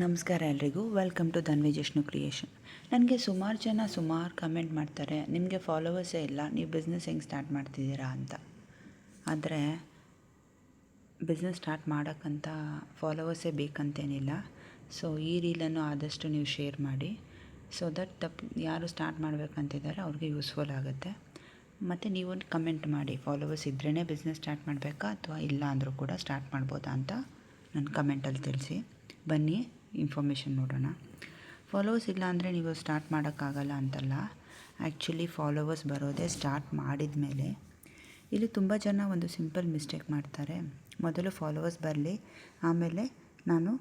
ನಮಸ್ಕಾರ ಎಲ್ರಿಗೂ. Welcome to Dhanvi Jishnu creation. ನನಗೆ ಸುಮಾರು ಜನ ಕಮೆಂಟ್ ಮಾಡ್ತಾರೆ, ನಿಮಗೆ ಫಾಲೋವರ್ಸೇ ಇಲ್ಲ, ನೀವು ಬಿಸ್ನೆಸ್ ಹೆಂಗೆ ಸ್ಟಾರ್ಟ್ ಮಾಡ್ತಿದ್ದೀರಾ ಅಂತ. ಆದರೆ ಬಿಸ್ನೆಸ್ ಸ್ಟಾರ್ಟ್ ಮಾಡೋಕ್ಕಂತ ಫಾಲೋವರ್ಸೇ ಬೇಕಂತೇನಿಲ್ಲ. ಸೊ ಈ ರೀಲನ್ನು ಆದಷ್ಟು ನೀವು ಶೇರ್ ಮಾಡಿ, ಸೊ ದಟ್ ಯಾರು ಸ್ಟಾರ್ಟ್ ಮಾಡಬೇಕಂತಿದ್ದಾರೆ ಅವ್ರಿಗೆ ಯೂಸ್ಫುಲ್ ಆಗುತ್ತೆ. ಮತ್ತು ನೀವು ಕಮೆಂಟ್ ಮಾಡಿ, ಫಾಲೋವರ್ಸ್ ಇದ್ರೇ ಬಿಸ್ನೆಸ್ ಸ್ಟಾರ್ಟ್ ಮಾಡಬೇಕಾ ಅಥವಾ ಇಲ್ಲ ಅಂದರೂ ಕೂಡ ಸ್ಟಾರ್ಟ್ ಮಾಡ್ಬೋದಾ ಅಂತ ನನ್ನ ಕಮೆಂಟಲ್ಲಿ ತಿಳಿಸಿ. ಬನ್ನಿ ಇನ್ಫಾರ್ಮೇಷನ್ ನೋಡೋಣ. ಫಾಲೋವರ್ಸ್ ಇಲ್ಲ ಅಂದರೆ ನೀವು ಸ್ಟಾರ್ಟ್ ಮಾಡೋಕ್ಕಾಗಲ್ಲ ಅಂತಲ್ಲ. ಆ್ಯಕ್ಚುಲಿ ಫಾಲೋವರ್ಸ್ ಬರೋದೇ ಸ್ಟಾರ್ಟ್ ಮಾಡಿದ ಮೇಲೆ. ಇಲ್ಲಿ ತುಂಬ ಜನ ಒಂದು ಸಿಂಪಲ್ ಮಿಸ್ಟೇಕ್ ಮಾಡ್ತಾರೆ, ಮೊದಲು ಫಾಲೋವರ್ಸ್ ಬರಲಿ ಆಮೇಲೆ ನಾನು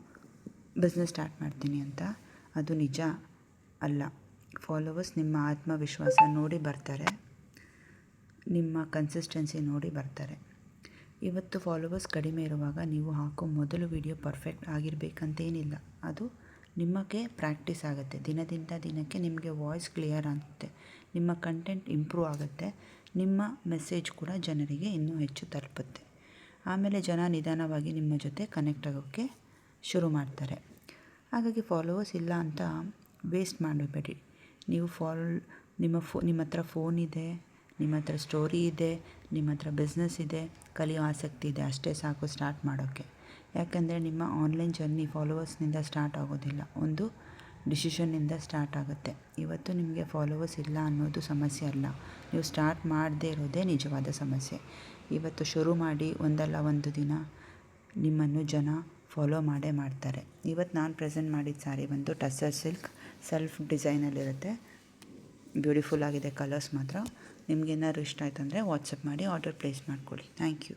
ಬಿಸ್ನೆಸ್ ಸ್ಟಾರ್ಟ್ ಮಾಡ್ತೀನಿ ಅಂತ. ಅದು ನಿಜ ಅಲ್ಲ. ಫಾಲೋವರ್ಸ್ ನಿಮ್ಮ ಆತ್ಮವಿಶ್ವಾಸ ನೋಡಿ ಬರ್ತಾರೆ, ನಿಮ್ಮ ಕನ್ಸಿಸ್ಟೆನ್ಸಿ ನೋಡಿ ಬರ್ತಾರೆ. ಇವತ್ತು ಫಾಲೋವರ್ಸ್ ಕಡಿಮೆ ಇರುವಾಗ ನೀವು ಹಾಕೋ ಮೊದಲು ವಿಡಿಯೋ ಪರ್ಫೆಕ್ಟ್ ಆಗಿರಬೇಕಂತೇನಿಲ್ಲ. ಅದು ನಿಮಗೆ ಪ್ರಾಕ್ಟೀಸ್ ಆಗುತ್ತೆ. ದಿನದಿಂದ ದಿನಕ್ಕೆ ನಿಮಗೆ ವಾಯ್ಸ್ ಕ್ಲಿಯರ್ ಆಗುತ್ತೆ, ನಿಮ್ಮ ಕಂಟೆಂಟ್ ಇಂಪ್ರೂವ್ ಆಗುತ್ತೆ, ನಿಮ್ಮ ಮೆಸೇಜ್ ಕೂಡ ಜನರಿಗೆ ಇನ್ನೂ ಹೆಚ್ಚು ತಲುಪುತ್ತೆ. ಆಮೇಲೆ ಜನ ನಿಧಾನವಾಗಿ ನಿಮ್ಮ ಜೊತೆ ಕನೆಕ್ಟ್ ಆಗೋಕ್ಕೆ ಶುರು ಮಾಡ್ತಾರೆ. ಹಾಗಾಗಿ ಫಾಲೋವರ್ಸ್ ಇಲ್ಲ ಅಂತ ವೇಸ್ಟ್ ಮಾಡಬೇಡಿ. ನೀವು ನಿಮ್ಮ ಹತ್ರ ಫೋನ್ ಇದೆ, ನಿಮ್ಮ ಹತ್ರ ಸ್ಟೋರಿ ಇದೆ, ನಿಮ್ಮ ಹತ್ರ ಬಿಸ್ನೆಸ್ ಇದೆ, ಕಲಿಯೋ ಆಸಕ್ತಿ ಇದೆ, ಅಷ್ಟೇ ಸಾಕು ಸ್ಟಾರ್ಟ್ ಮಾಡೋಕ್ಕೆ. ಯಾಕಂದರೆ ನಿಮ್ಮ ಆನ್ಲೈನ್ ಜರ್ನಿ ಫಾಲೋವರ್ಸ್ನಿಂದ ಸ್ಟಾರ್ಟ್ ಆಗೋದಿಲ್ಲ, ಒಂದು ಡಿಸಿಷನ್ನಿಂದ ಸ್ಟಾರ್ಟ್ ಆಗುತ್ತೆ. ಇವತ್ತು ನಿಮಗೆ ಫಾಲೋವರ್ಸ್ ಇಲ್ಲ ಅನ್ನೋದು ಸಮಸ್ಯೆ ಅಲ್ಲ, ನೀವು ಸ್ಟಾರ್ಟ್ ಮಾಡದೇ ಇರೋದೇ ನಿಜವಾದ ಸಮಸ್ಯೆ. ಇವತ್ತು ಶುರು ಮಾಡಿ ಒಂದಲ್ಲ ಒಂದು ದಿನ ನಿಮ್ಮನ್ನು ಜನ ಫಾಲೋ ಮಾಡೇ ಮಾಡ್ತಾರೆ. ಇವತ್ತು ನಾನು ಪ್ರೆಸೆಂಟ್ ಮಾಡಿದ ಸ್ಯಾರಿ ಬಂದು ಟಸ್ಸರ್ ಸಿಲ್ಕ್ ಸೆಲ್ಫ್ ಡಿಸೈನಲ್ಲಿರುತ್ತೆ. ಬ್ಯೂಟಿಫುಲ್ ಆಗಿದೆ ಕಲರ್ಸ್ ಮಾತ್ರ. ನಿಮಗೇನಾದ್ರು ಇಷ್ಟ ಆಯ್ತು ಅಂದರೆ ವಾಟ್ಸಪ್ ಮಾಡಿ ಆರ್ಡರ್ ಪ್ಲೇಸ್ ಮಾಡ್ಕೊಳ್ಳಿ. Thank you.